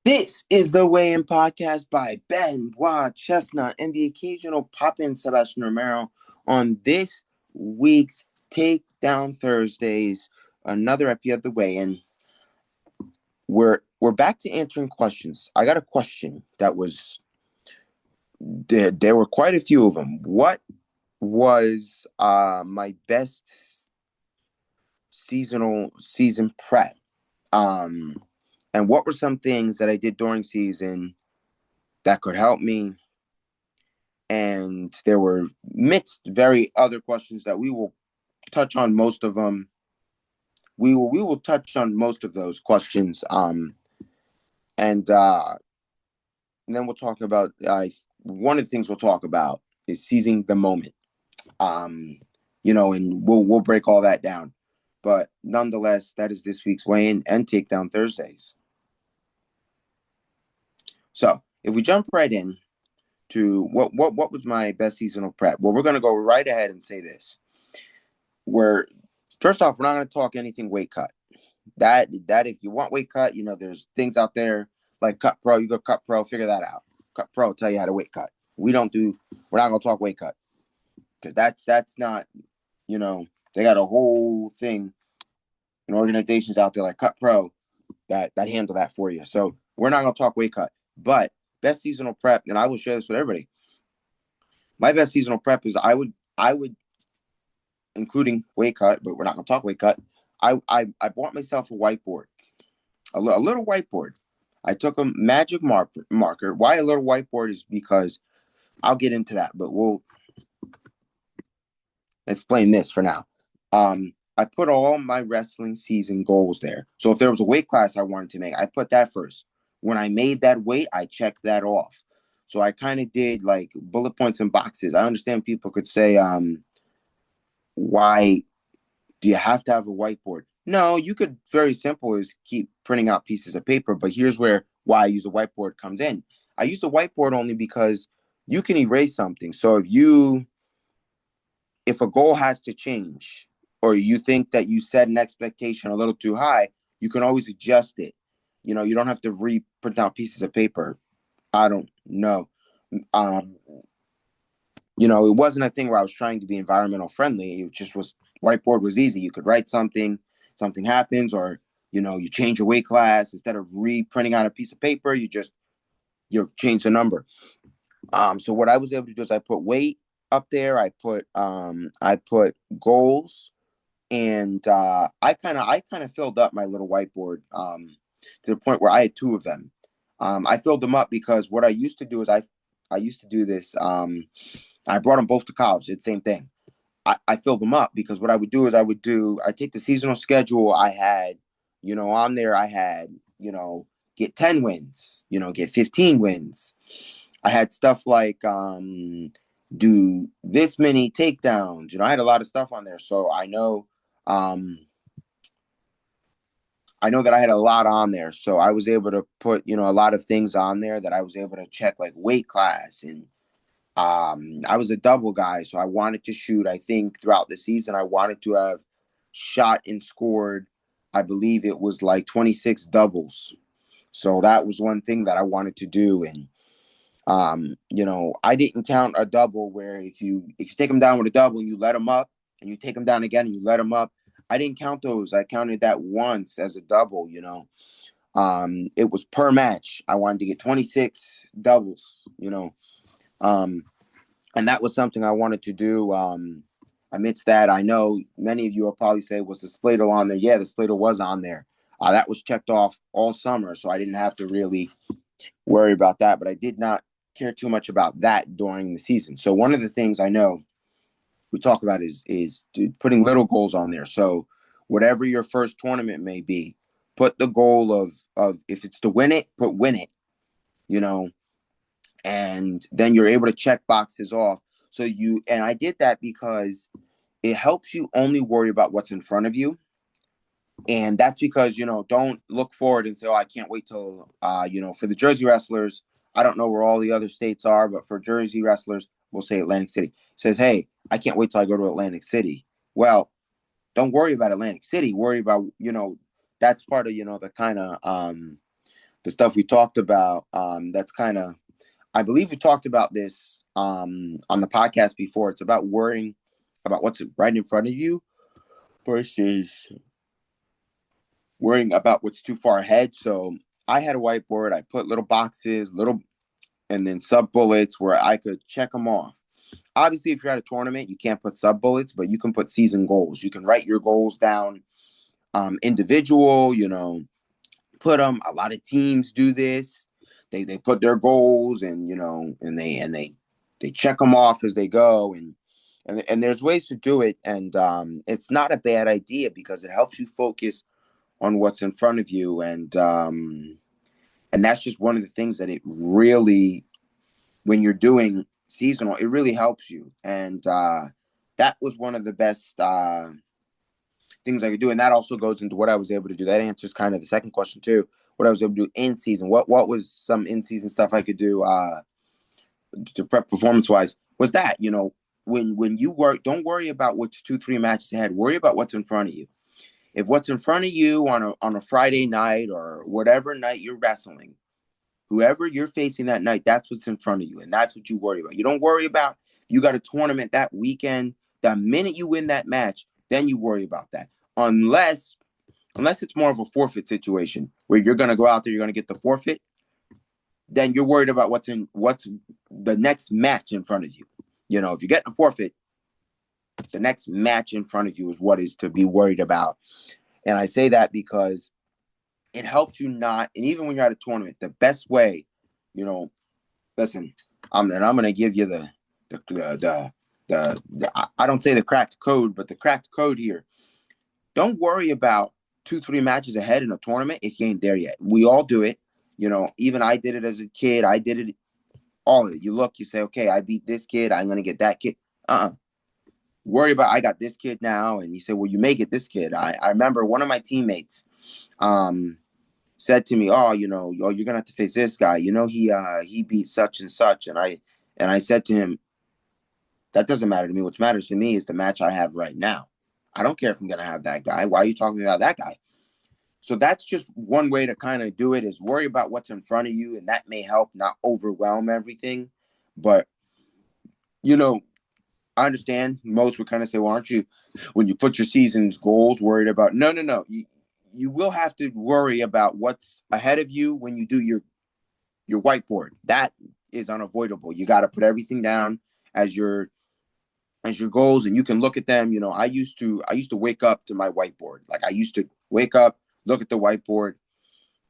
This is the Weigh-In Podcast by Ben Wad Chestnut and the occasional pop-in Sebastian Romero on this week's Takedown Thursdays, another epi of the Weigh-In. We're back to answering questions. I got a question that was there were quite a few of them. What was my best season prep? And what were some things that I did during season that could help me? And there were mixed, very other questions that we will touch on most of them. We will touch on most of those questions. And then we'll talk about one of the things we'll talk about is seizing the moment. And we'll break all that down. But nonetheless, that is this week's weigh-in and takedown Thursdays. So if we jump right in to what was my best seasonal prep, well, we're going to go right ahead and say this. First off, we're not going to talk anything weight cut. That if you want weight cut, there's things out there like Cut Pro. You go Cut Pro, figure that out. Cut Pro will tell you how to weight cut. We're not going to talk weight cut because that's not, they got a whole thing and organizations out there like Cut Pro that handle that for you. So we're not going to talk weight cut. But best seasonal prep, and I will share this with everybody. My best seasonal prep is I would, including weight cut, but we're not going to talk weight cut. I bought myself a whiteboard, a little whiteboard. I took a magic marker. Why a little whiteboard is because I'll get into that, but we'll explain this for now. I put all my wrestling season goals there. So if there was a weight class I wanted to make, I put that first. When I made that weight, I checked that off. So I kind of did like bullet points and boxes. I understand people could say, why do you have to have a whiteboard? No, you could very simple as keep printing out pieces of paper, but here's why I use a whiteboard comes in. I use the whiteboard only because you can erase something. So if a goal has to change or you think that you set an expectation a little too high, you can always adjust it. You don't have to print out pieces of paper. I don't know. It wasn't a thing where I was trying to be environmental friendly. It just was whiteboard was easy. You could write something happens, or you change your weight class instead of reprinting out a piece of paper. You change the number. So what I was able to do is I put weight up there. I put goals, and I kind of filled up my little whiteboard to the point where I had two of them. I filled them up because what I used to do is I used to do this. I brought them both to college. It's the same thing. I filled them up because what I would do is I take the seasonal schedule I had, on there. I had, get 10 wins, get 15 wins. I had stuff like do this many takedowns. I had a lot of stuff on there. So I know that I had a lot on there. So I was able to put, a lot of things on there that I was able to check, like weight class. And I was a double guy. So I wanted to shoot, I think throughout the season, I wanted to have shot and scored, I believe it was like 26 doubles. So that was one thing that I wanted to do. And, I didn't count a double where if you take them down with a double and you let them up and you take them down again and you let them up, I didn't count those. I counted that once as a double, it was per match. I wanted to get 26 doubles, and that was something I wanted to do. Amidst that, I know many of you will probably say, was the Splater on there? Yeah, the Splater was on there. That was checked off all summer, so I didn't have to really worry about that, but I did not care too much about that during the season. So one of the things I know we talk about is putting little goals on there. So whatever your first tournament may be, put the goal of if it's to win it, put win it, and then you're able to check boxes off. And I did that because it helps you only worry about what's in front of you. And that's because, don't look forward and say, oh, I can't wait till, for the Jersey wrestlers, I don't know where all the other states are, but for Jersey wrestlers, we'll say Atlantic City, says, hey, I can't wait till I go to Atlantic City. Well, don't worry about Atlantic City. Worry about, that's part of, the kind of the stuff we talked about, that's kind of, I believe we talked about this on the podcast before. It's about worrying about what's right in front of you versus worrying about what's too far ahead. So I had a whiteboard. I put little boxes, and then sub bullets where I could check them off. Obviously, if you're at a tournament, you can't put sub bullets, but you can put season goals. You can write your goals down, individual, put them. A lot of teams do this. They put their goals, and they check them off as they go, and there's ways to do it, and it's not a bad idea because it helps you focus on what's in front of you, and that's just one of the things that it really, when you're doing seasonal, it really helps you, and that was one of the best things I could do. And that also goes into what I was able to do. That answers kind of the second question too. What I was able to do in season. What was some in season stuff I could do to prep performance wise? Was that, when you work, don't worry about what's 2-3 matches ahead. Worry about what's in front of you. If what's in front of you on a Friday night or whatever night you're wrestling, whoever you're facing that night, that's what's in front of you, and that's what you worry about. You don't worry about you got a tournament that weekend. The minute you win that match, then you worry about that. Unless it's more of a forfeit situation where you're going to go out there, you're going to get the forfeit, then you're worried about what's the next match in front of you. If you get a forfeit, the next match in front of you is what is to be worried about. And I say that because it helps you not, and even when you're at a tournament, the best way, listen, I'm going to give you the I don't say the cracked code, but the cracked code here. Don't worry about 2-3 matches ahead in a tournament if you ain't there yet. We all do it. Even I did it as a kid. I did it, all of it. You look, you say, okay, I beat this kid. I'm going to get that kid. Worry about, I got this kid now. And you say, well, you may get this kid. I remember one of my teammates said to me, oh, you're going to have to face this guy. He beat such and such. And I said to him, that doesn't matter to me. What matters to me is the match I have right now. I don't care if I'm going to have that guy. Why are you talking about that guy? So that's just one way to kind of do it, is worry about what's in front of you. And that may help not overwhelm everything. But, I understand most would kind of say, well, aren't you, when you put your season's goals, worried about, no. You will have to worry about what's ahead of you when you do your whiteboard. That is unavoidable. You got to put everything down as your goals, and you can look at them. I used to wake up to my whiteboard. Like, I used to wake up, look at the whiteboard,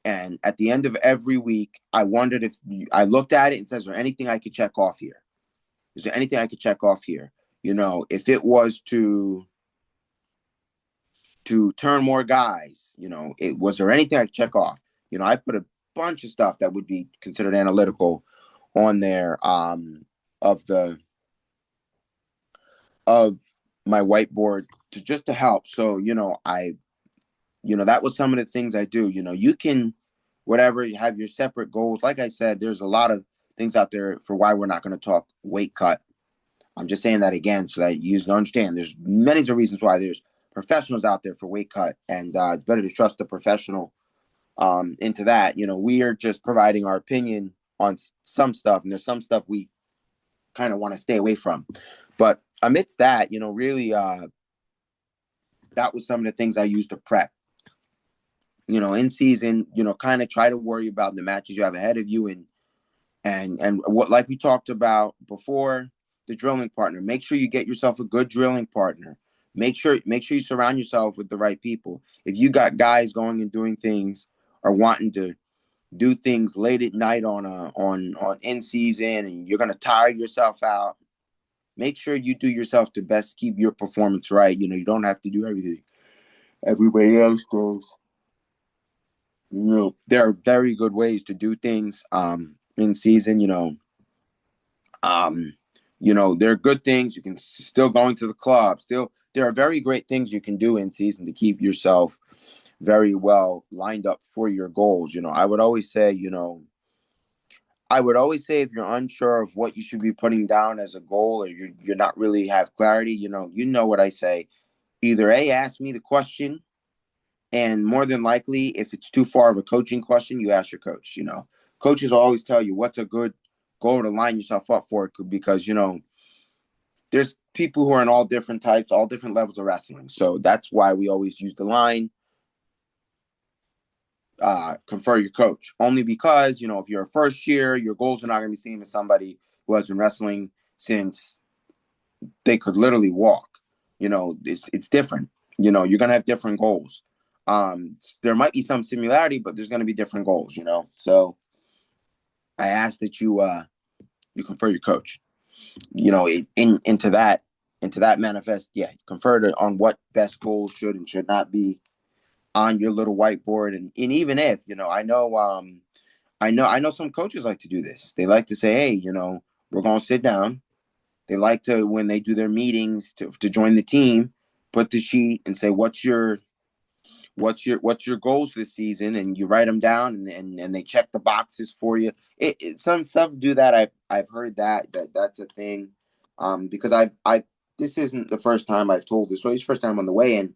and at the end of every week, I wondered if I looked at it and says, is there anything I could check off here? Is there anything I could check off here? If it was to turn more guys, was there anything I could check off? I put a bunch of stuff that would be considered analytical on there of my whiteboard to help. So, that was some of the things I do. You can, whatever, you have your separate goals. Like I said, there's a lot of things out there for why we're not going to talk weight cut. I'm just saying that again so that you understand. There's many reasons why there's professionals out there for weight cut, and it's better to trust the professional into that. We are just providing our opinion on some stuff, and there's some stuff we kind of want to stay away from. But amidst that, really, that was some of the things I used to prep. In season, kind of try to worry about the matches you have ahead of you, and what, like we talked about before, the drilling partner. Make sure you get yourself a good drilling partner. Make sure you surround yourself with the right people. If you got guys going and doing things or wanting to do things late at night on in season, and you're going to tire yourself out, make sure you do yourself to best keep your performance right. You don't have to do everything everybody else does. There are very good ways to do things in season. There are good things. You can still going to the club. Still, there are very great things you can do in season to keep yourself very well lined up for your goals. I would always say, if you're unsure of what you should be putting down as a goal, or you're not really have clarity, you know what I say. Either A, ask me the question, And more than likely, if it's too far of a coaching question, you ask your coach. Coaches will always tell you what's a good goal to line yourself up for, because there's people who are in all different types, all different levels of wrestling. So that's why we always use the line, confer your coach. Only because, if you're a first year, your goals are not going to be same as somebody who has been wrestling since they could literally walk. It's different. You're going to have different goals. There might be some similarity, but there's going to be different goals, So I ask that you confer your coach. Into that manifest, yeah, confer on what best goals should and should not be on your little whiteboard. And even if, I know some coaches like to do this. They like to say, hey, we're going to sit down. They like to, when they do their meetings to join the team, put the sheet and say, what's your goals this season, and you write them down, and they check the boxes for you. Some do that. I've heard that's a thing, because I this isn't the first time I've told this story. It's the first time on the way in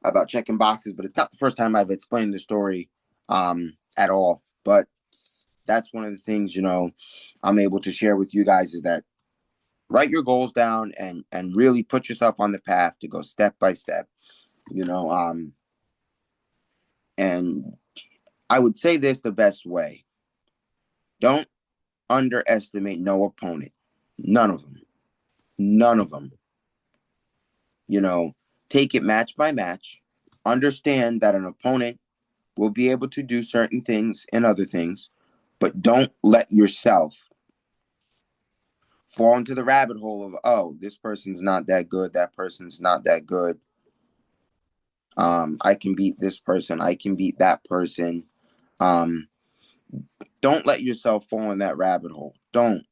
about checking boxes, but it's not the first time I've explained the story at all. But that's one of the things I'm able to share with you guys, is that write your goals down and really put yourself on the path to go step by step. And I would say this the best way: don't underestimate no opponent. None of them. None of them. Take it match by match. Understand that an opponent will be able to do certain things and other things, but don't let yourself fall into the rabbit hole of, oh, this person's not that good, that person's not that good. I can beat this person, I can beat that person. Don't let yourself fall in that rabbit hole. Don't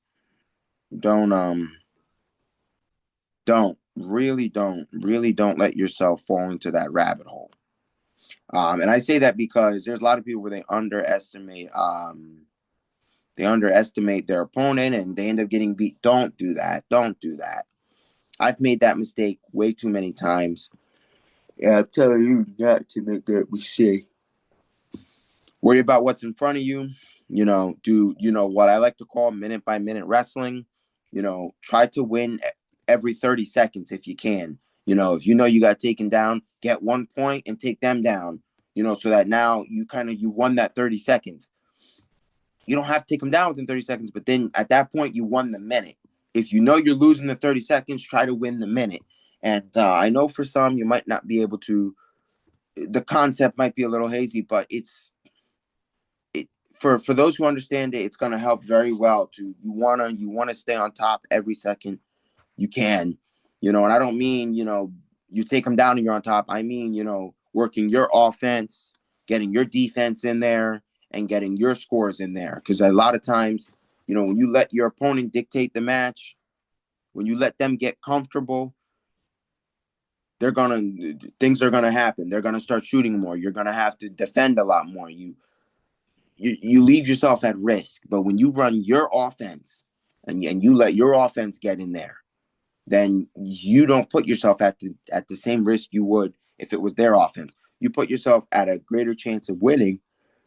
really don't let yourself fall into that rabbit hole. And I say that because there's a lot of people where they underestimate their opponent and they end up getting beat. Don't do that. I've made that mistake way too many times. Yeah, I'm telling you not to make that mistake. Worry about what's in front of you. Do what I like to call minute by minute wrestling. Try to win every 30 seconds if you can. If you got taken down, get 1 point and take them down. So that now you won that 30 seconds. You don't have to take them down within 30 seconds, but then at that point you won the minute. If you're losing the 30 seconds, try to win the minute. And I know for some you might not be able to. The concept might be a little hazy, but for those who understand it, it's going to help very well. You wanna stay on top every second you can, and I don't mean you take them down and you're on top. I mean working your offense, getting your defense in there, and getting your scores in there. Because a lot of times, when you let your opponent dictate the match, when you let them get comfortable, things are gonna happen. They're gonna start shooting more. You're gonna have to defend a lot more. You leave yourself at risk. But when you run your offense and you let your offense get in there, then you don't put yourself at the same risk you would if it was their offense. You put yourself at a greater chance of winning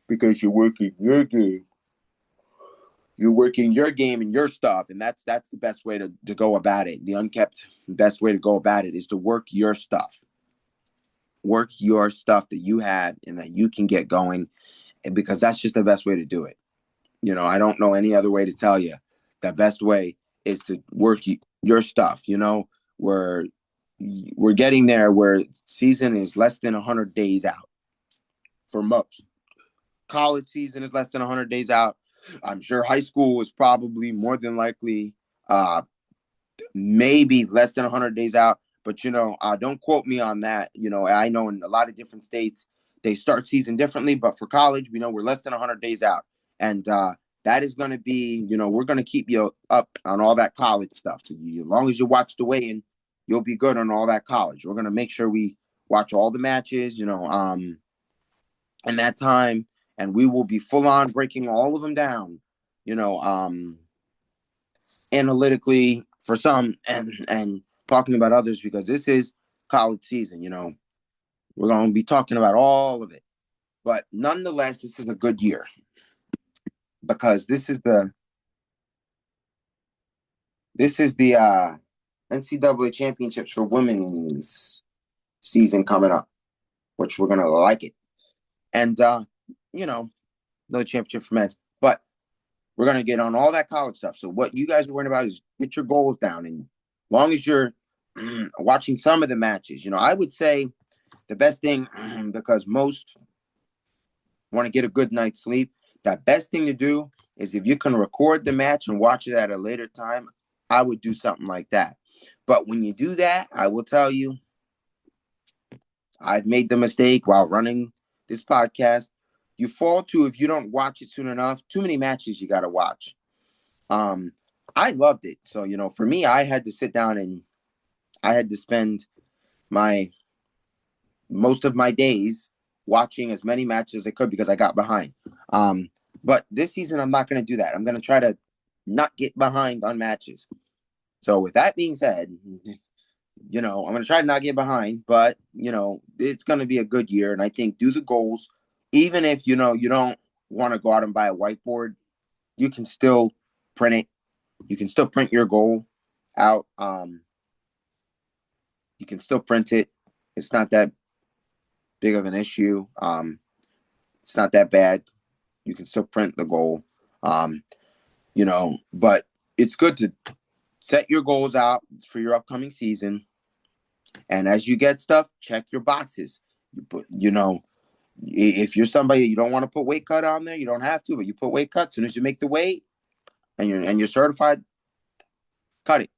because you're working your game. You're working your game and your stuff, and that's the best way to go about it. The unkept best way to go about it is to work your stuff. Work your stuff that you have and that you can get going, and because that's just the best way to do it. I don't know any other way to tell you. The best way is to work your stuff. We're getting there where season is less than 100 days out for most. College season is less than 100 days out. I'm sure high school is probably more than likely maybe less than 100 days out. But, don't quote me on that. I know in a lot of different states, they start season differently. But for college, we know we're less than 100 days out. And that is going to be, we're going to keep you up on all that college stuff. So as long as you watch the weigh-in, you'll be good on all that college. We're going to make sure we watch all the matches, in that time. And we will be full on breaking all of them down, analytically for some and talking about others, because this is college season. We're going to be talking about all of it. But nonetheless, this is a good year because this is the NCAA championships for women's season coming up, which we're gonna like it, and another championship for men's. But we're gonna get on all that college stuff. So what you guys are worrying about is get your goals down, and as long as you're watching some of the matches, I would say the best thing because most want to get a good night's sleep. The best thing to do is if you can record the match and watch it at a later time, I would do something like that. But when you do that, I will tell you, I've made the mistake while running this podcast. You fall to, if you don't watch it soon enough, too many matches you got to watch. I loved it. So, for me, I had to sit down and I had to spend most of my days watching as many matches as I could because I got behind. But this season, I'm not going to do that. I'm going to try to not get behind on matches. So with that being said, I'm going to try to not get behind, but, it's going to be a good year. And I think do the goals, even if, you don't want to go out and buy a whiteboard, you can still print it. You can still print your goal out. You can still print it. It's not that big of an issue. It's not that bad. You can still print the goal. But it's good to set your goals out for your upcoming season. And as you get stuff, check your boxes. If you're somebody you don't want to put weight cut on there, you don't have to, but you put weight cut. As soon as you make the weight and you're certified, cut it.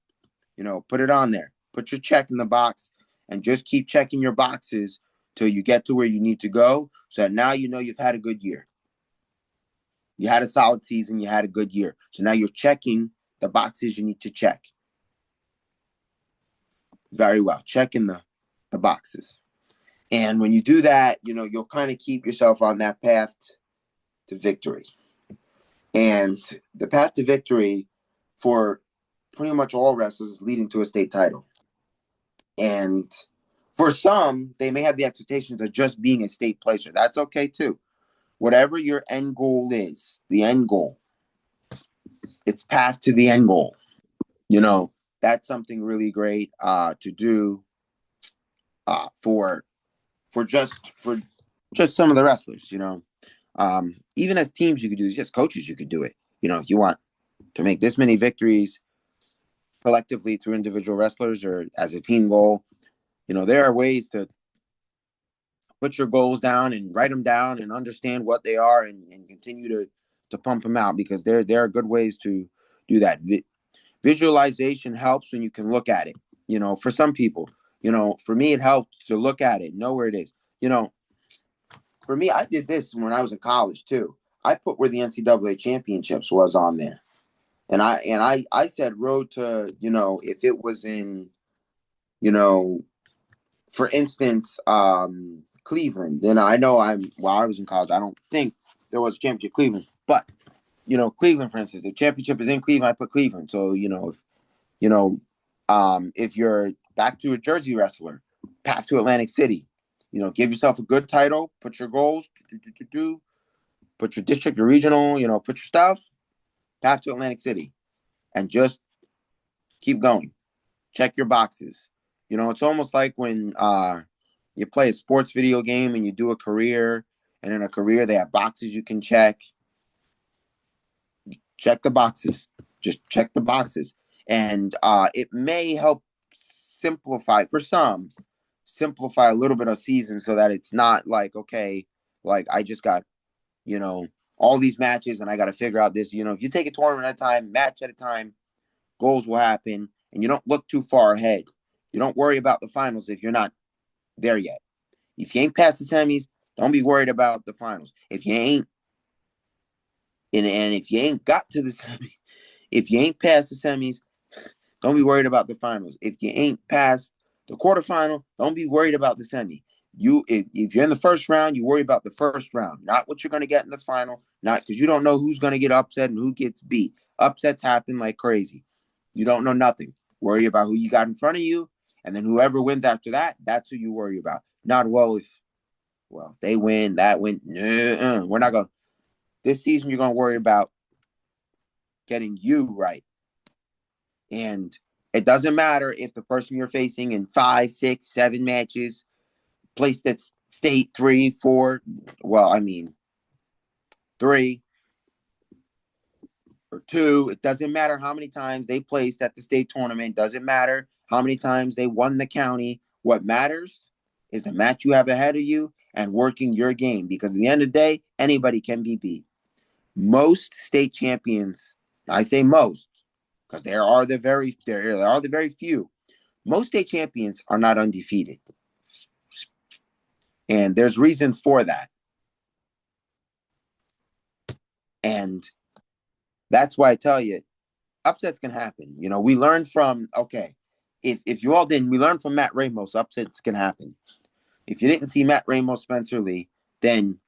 Put it on there. Put your check in the box and just keep checking your boxes till you get to where you need to go. So that now you've had a good year. You had a solid season. You had a good year. So now you're checking the boxes you need to check. Very well. Checking the boxes. And when you do that, you'll kind of keep yourself on that path to victory. And the path to victory for pretty much all wrestlers is leading to a state title. And for some, they may have the expectations of just being a state placer. That's okay too. Whatever your end goal is, the end goal, it's path to the end goal. That's something really great to do for just some of the wrestlers. Even as teams, you could do this. Just coaches, you could do it. If you want to make this many victories collectively through individual wrestlers or as a team goal, there are ways to put your goals down and write them down and understand what they are and continue to pump them out because there are good ways to do that. Visualization helps when you can look at it. For some people, for me, it helps to look at it, know where it is. For me, I did this when I was in college too. I put where the NCAA championships was on there. And I said road to, if it was in, for instance, Cleveland, then I know while I was in college, I don't think there was a championship Cleveland, but, Cleveland, for instance, the championship is in Cleveland, I put Cleveland. So, if you're back to a Jersey wrestler, path to Atlantic City, give yourself a good title, put your goals, put your district, your regional, put your stuff, path to Atlantic City, and just keep going. Check your boxes. It's almost like when you play a sports video game and you do a career, and in a career they have boxes you can check. Check the boxes. Just check the boxes. And it may help simplify a little bit of season so that it's not like, okay, like I just got, all these matches and I got to figure out this, if you take a tournament at a time, match at a time, goals will happen and you don't look too far ahead. You don't worry about the finals if you're not there yet. If you ain't past the semis, don't be worried about the finals. If you ain't, and if you ain't got to the semis, if you ain't past the semis, don't be worried about the finals. If you ain't past the quarterfinal, don't be worried about the semi. If you're in the first round, you worry about the first round, not what you're going to get in the final, not because you don't know who's going to get upset and who gets beat. Upsets happen like crazy. You don't know nothing. Worry about who you got in front of you, and then whoever wins after that, that's who you worry about. Not well, they win, that win. We're not going to. This season, you're going to worry about getting you right. And it doesn't matter if the person you're facing in 5, 6, 7 matches placed at state 3, 4, well, I mean, 3 or 2. It doesn't matter how many times they placed at the state tournament. Doesn't matter how many times they won the county. What matters is the match you have ahead of you and working your game, because at the end of the day, anybody can be beat. Most state champions, I say most, because there are the very few. Most state champions are not undefeated. And there's reasons for that. And that's why I tell you, upsets can happen. You know, we learned from, okay, if you all didn't, we learned from Matt Ramos, upsets can happen. If you didn't see Matt Ramos, Spencer Lee, then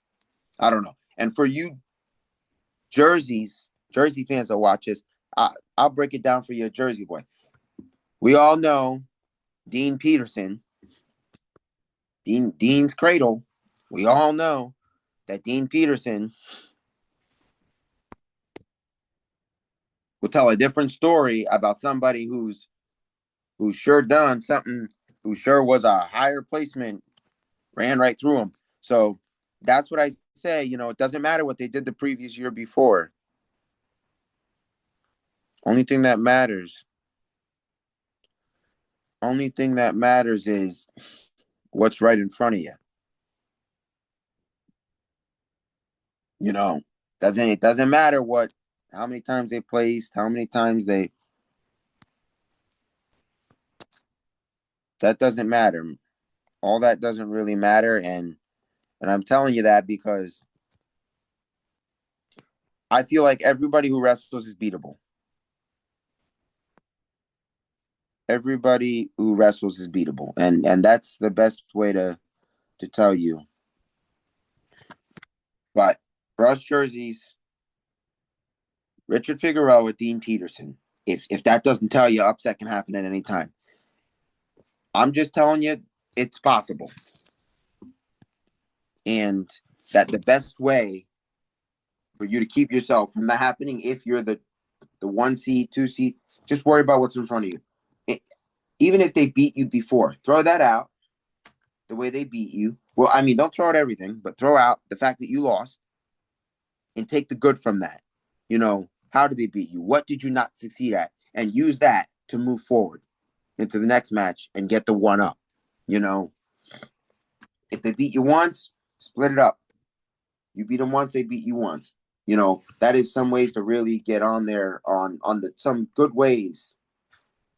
I don't know. And for you Jersey fans that watch this, I'll break it down for you, Jersey boy. We all know Dean Peterson, Dean's Cradle. We all know that Dean Peterson will tell a different story about somebody who's sure done something, who sure was a higher placement, ran right through him. So that's what I say. You know, it doesn't matter what they did the previous year before. Only thing that matters is what's right in front of you. You know, it doesn't matter how many times they placed, how many times that doesn't matter. All that doesn't really matter. And I'm telling you that because I feel like everybody who wrestles is beatable. Everybody who wrestles is beatable. And that's the best way to tell you. But for us jerseys, Richard Figueroa, Dean Peterson. If that doesn't tell you, upset can happen at any time. I'm just telling you, it's possible. And that the best way for you to keep yourself from that happening, if you're the 1 seed, 2 seed, just worry about what's in front of you. Even if they beat you before, throw that out, the way they beat you. Well, I mean, don't throw out everything, but throw out the fact that you lost and take the good from that. You know, how did they beat you? What did you not succeed at? And use that to move forward into the next match and get the one up. You know, if they beat you once, split it up. You beat them once, they beat you once. You know, that is some ways to really get on there on some good ways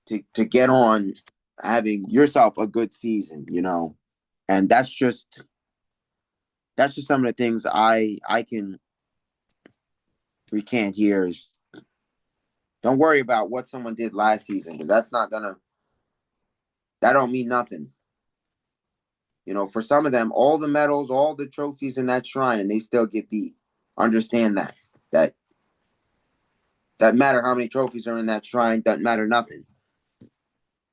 to get on having yourself a good season, you know. And that's just some of the things I can recant here is don't worry about what someone did last season, because that don't mean nothing. You know, for some of them, all the medals, all the trophies in that shrine, and they still get beat. Understand that. That doesn't matter how many trophies are in that shrine, doesn't matter nothing.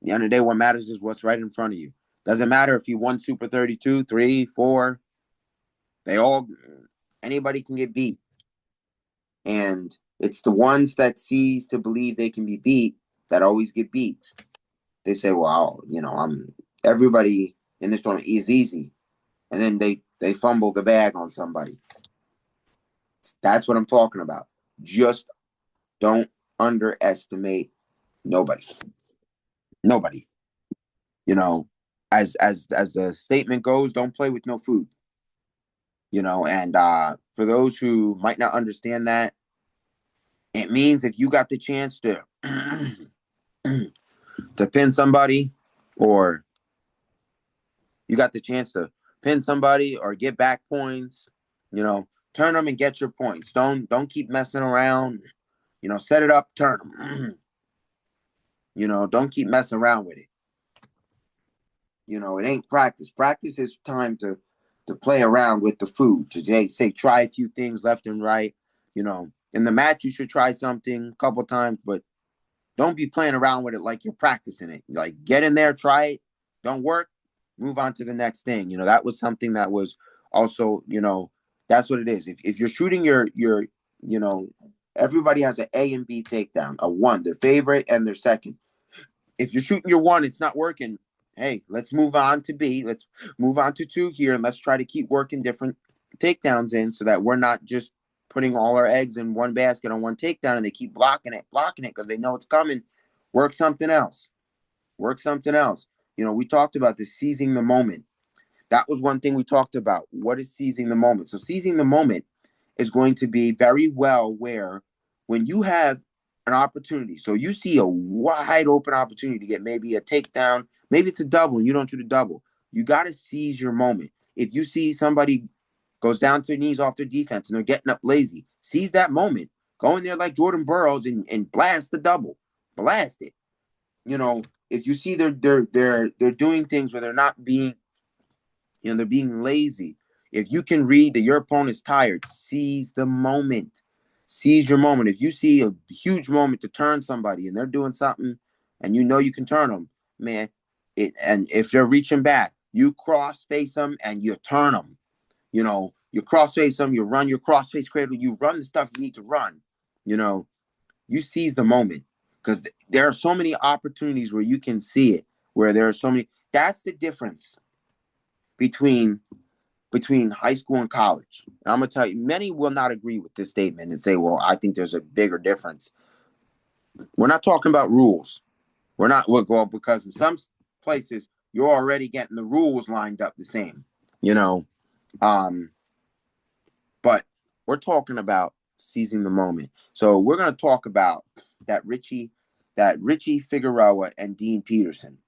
At the end of the day, what matters is what's right in front of you. Doesn't matter if you won Super 32, 3, 4. Anybody can get beat. And it's the ones that seize to believe they can be beat that always get beat. They say, well, you know, everybody in this tournament is easy. And then they fumble the bag on somebody. That's what I'm talking about. Just don't underestimate nobody. Nobody. You know, as the statement goes, don't play with no food. You know, and for those who might not understand that, it means if you got the chance to to pin somebody, or you got the chance to pin somebody or get back points, you know, turn them and get your points. Don't keep messing around. You know, set it up, turn them. You know, don't keep messing around with it. You know, it ain't practice. Practice is time to play around with the food, to say try a few things left and right. You know, in the match you should try something a couple times, but don't be playing around with it like you're practicing it. Like, get in there, try it. Don't work, move on to the next thing. That was something that was also, that's what it is. If you're shooting you know, everybody has an A and B takedown, a one, their favorite and their second. If you're shooting your one, it's not working. Hey, let's move on to B. Let's move on to two here, and let's try to keep working different takedowns in so that we're not just putting all our eggs in one basket on one takedown and they keep blocking it because they know it's coming. Work something else. Work something else. We talked about this seizing the moment. That was one thing we talked about. What is seizing the moment? So seizing the moment is going to be very well where when you have an opportunity, so you see a wide open opportunity to get maybe a takedown, maybe it's a double and you don't shoot a double. You got to seize your moment. If you see somebody goes down to their knees off their defense and they're getting up lazy, seize that moment. Go in there like Jordan Burroughs and blast the double. Blast it. If you see they're doing things where they're not being, they're being lazy. If you can read that your opponent's tired, seize the moment. Seize your moment. If you see a huge moment to turn somebody and they're doing something and you can turn them, man, and if they're reaching back, you cross face them and you turn them. You cross face them, you run your cross face cradle, you run the stuff you need to run. You seize the moment because there are so many opportunities where you can see it, where there are so many. That's the difference between high school and college. And I'm going to tell you, many will not agree with this statement and say, well, I think there's a bigger difference. We're not talking about rules. We're not, well, because in some places, you're already getting the rules lined up the same, but we're talking about seizing the moment. So we're going to talk about that Richie Figueroa and Dean Peterson.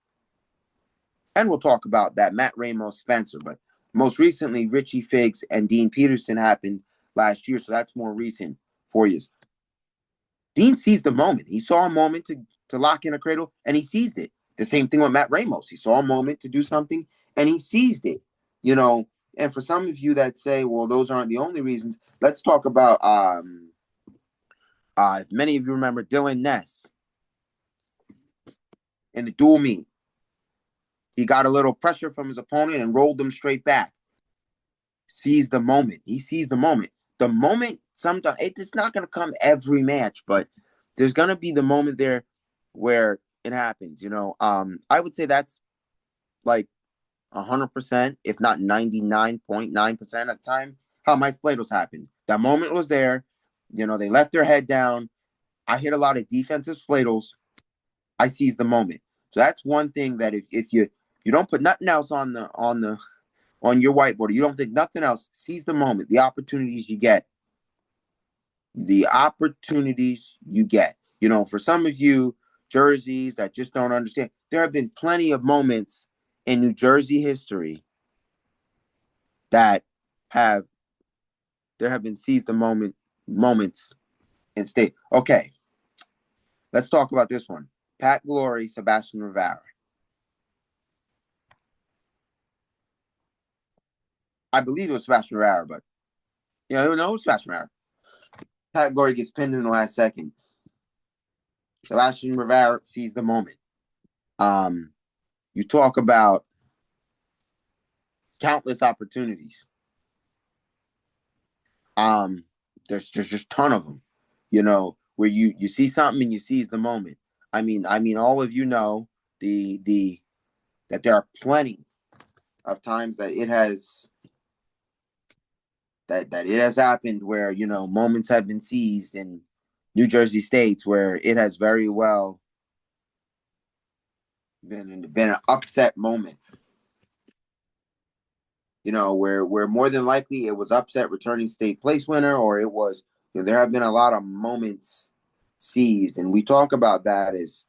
And we'll talk about that Matt Ramos Spencer, but most recently, Richie Figs and Dean Peterson happened last year, so that's more recent 4 years. Dean seized the moment. He saw a moment to lock in a cradle, and he seized it. The same thing with Matt Ramos. He saw a moment to do something, and he seized it. And for some of you that say, well, those aren't the only reasons, let's talk about, many of you remember Dylan Ness in the dual meet. He got a little pressure from his opponent and rolled them straight back. Seized the moment. He seized the moment. The moment, sometimes it's not going to come every match, but there's going to be the moment there where it happens. I would say that's like 100%, if not 99.9% of the time, how my Splatos happened. That moment was there. They left their head down. I hit a lot of defensive Splatos. I seized the moment. So that's one thing that if you don't put nothing else on your whiteboard, you don't think nothing else, seize the moment, the opportunities you get. For some of you Jerseys that just don't understand, there have been plenty of moments in New Jersey history that have been seize the moments in state. Okay, let's talk about this one. Pat Glory, Sebastian Rivera. I believe it was Sebastian Rivera, but no, it was Sebastian Rivera. Pat Glory gets pinned in the last second. Sebastian Rivera sees the moment. You talk about countless opportunities. There's just a ton of them, where you see something and you seize the moment. I mean, all of that there are plenty of times that it has happened where moments have been seized in New Jersey states where it has very well been an upset moment. Where more than likely it was upset returning state place winner, or it was, there have been a lot of moments seized, and we talk about that as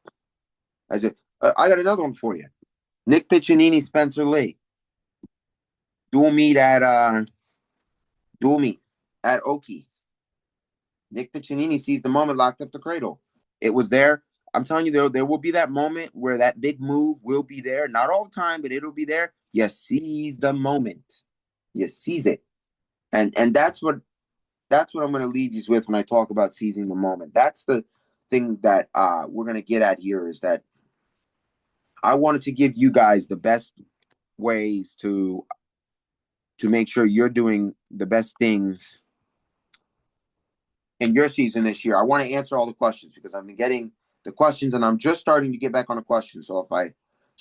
I got another one for you. Nick Piccinini, Spencer Lee. Dual meet at Oki. Nick Piccinini seized the moment, locked up the cradle. It was there. I'm telling you, there will be that moment where that big move will be there. Not all the time, but it'll be there. You seize the moment. You seize it. And that's what I'm going to leave you with when I talk about seizing the moment. That's the thing that we're going to get at here, is that I wanted to give you guys the best ways to make sure you're doing the best things in your season this year. I want to answer all the questions because I've been getting the questions and I'm just starting to get back on the questions. So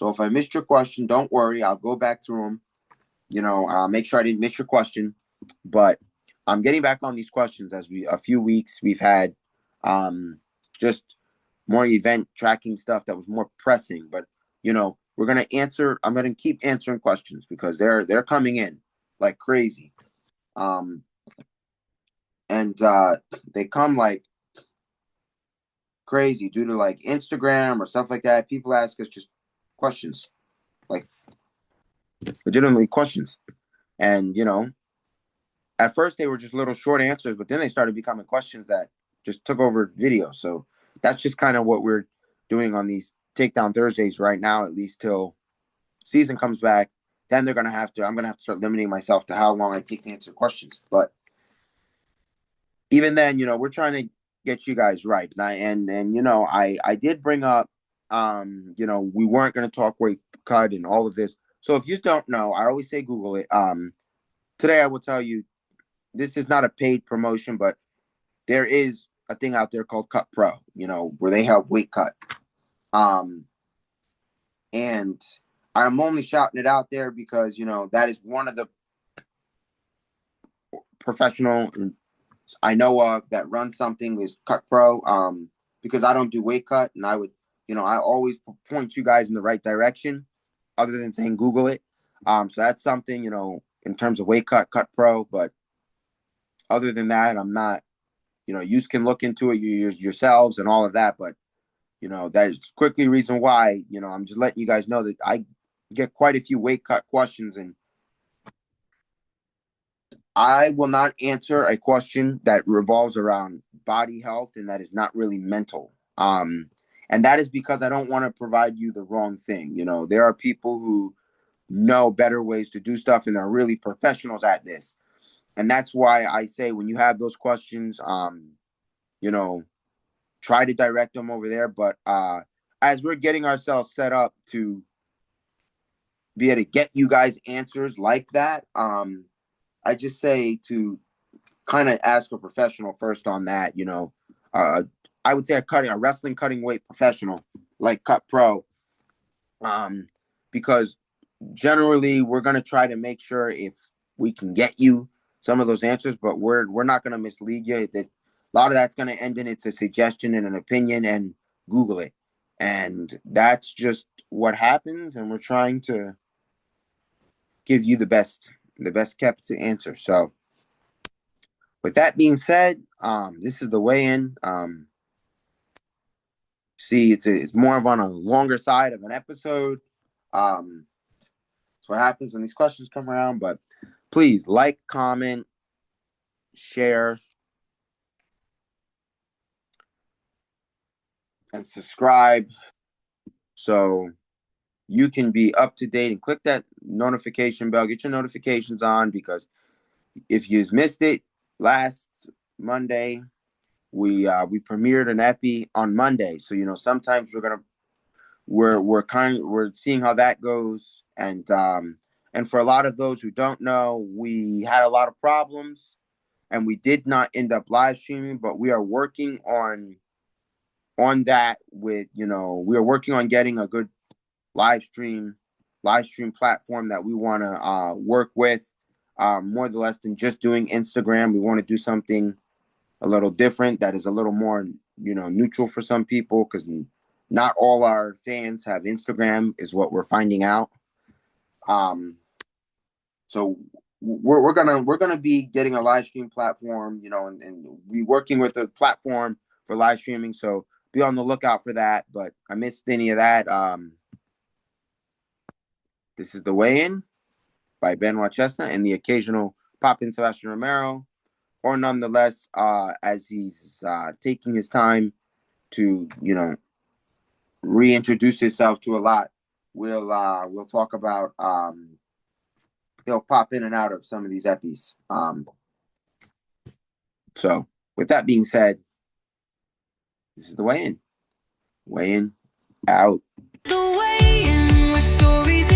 if I missed your question, don't worry. I'll go back through them. I'll make sure I didn't miss your question. But I'm getting back on these questions as a few weeks we've had just more event tracking stuff that was more pressing. But we're gonna answer. I'm gonna keep answering questions because they're coming in like crazy. And they come like crazy due to like Instagram or stuff like that. People ask us just questions, like legitimately questions. And at first they were just little short answers, but then they started becoming questions that just took over video. So that's just kind of what we're doing on these Takedown Thursdays right now, at least till season comes back. Then I'm gonna have to start limiting myself to how long I take to answer questions. But even then, we're trying to get you guys right. And I did bring up, we weren't going to talk weight cut and all of this. So if you don't know, I always say Google it. Today I will tell you, this is not a paid promotion, but there is a thing out there called Cut Pro, where they help weight cut. And I'm only shouting it out there because, that is one of the professional I know of that run something is Cut Pro, because I don't do weight cut, and I would, I always point you guys in the right direction, other than saying Google it. So that's something, in terms of weight cut Pro. But other than that, I'm not, you can look into it yourselves and all of that. But that is quickly reason why, I'm just letting you guys know that I get quite a few weight cut questions, and I will not answer a question that revolves around body health and that is not really mental. And that is because I don't want to provide you the wrong thing. There are people who know better ways to do stuff and are really professionals at this. And that's why I say when you have those questions, try to direct them over there. But as we're getting ourselves set up to be able to get you guys answers like that, I just say to kind of ask a professional first on that, I would say a wrestling cutting weight professional like Cut Pro, because generally we're going to try to make sure if we can get you some of those answers, but we're not going to mislead you. That a lot of that's going to end in it's a suggestion and an opinion, and Google it. And that's just what happens. And we're trying to give you the best kept answer. So with that being said, this is the weigh-in. See, it's more of on a longer side of an episode. That's what happens when these questions come around. But please like, comment, share, and subscribe so you can be up to date, and click that notification bell. Get your notifications on, because if you missed it last Monday, we premiered an epi on Monday. So sometimes we're seeing how that goes, and for a lot of those who don't know, we had a lot of problems and we did not end up live streaming, but we are working on that with we are working on getting a good live stream platform that we want to work with, more or less than just doing Instagram. We want to do something a little different that is a little more neutral for some people, because not all our fans have Instagram, is what we're finding out. So we're gonna be getting a live stream platform, and we working with a platform for live streaming. So be on the lookout for that. But I missed any of that. This is the weigh-in by Benoit Chestnut and the occasional pop-in Sebastian Romero, or nonetheless, as he's taking his time to reintroduce himself to a lot, we'll talk about he'll pop in and out of some of these epis. So with that being said, this is the weigh-in. Weigh-in out. The weigh-in, where stories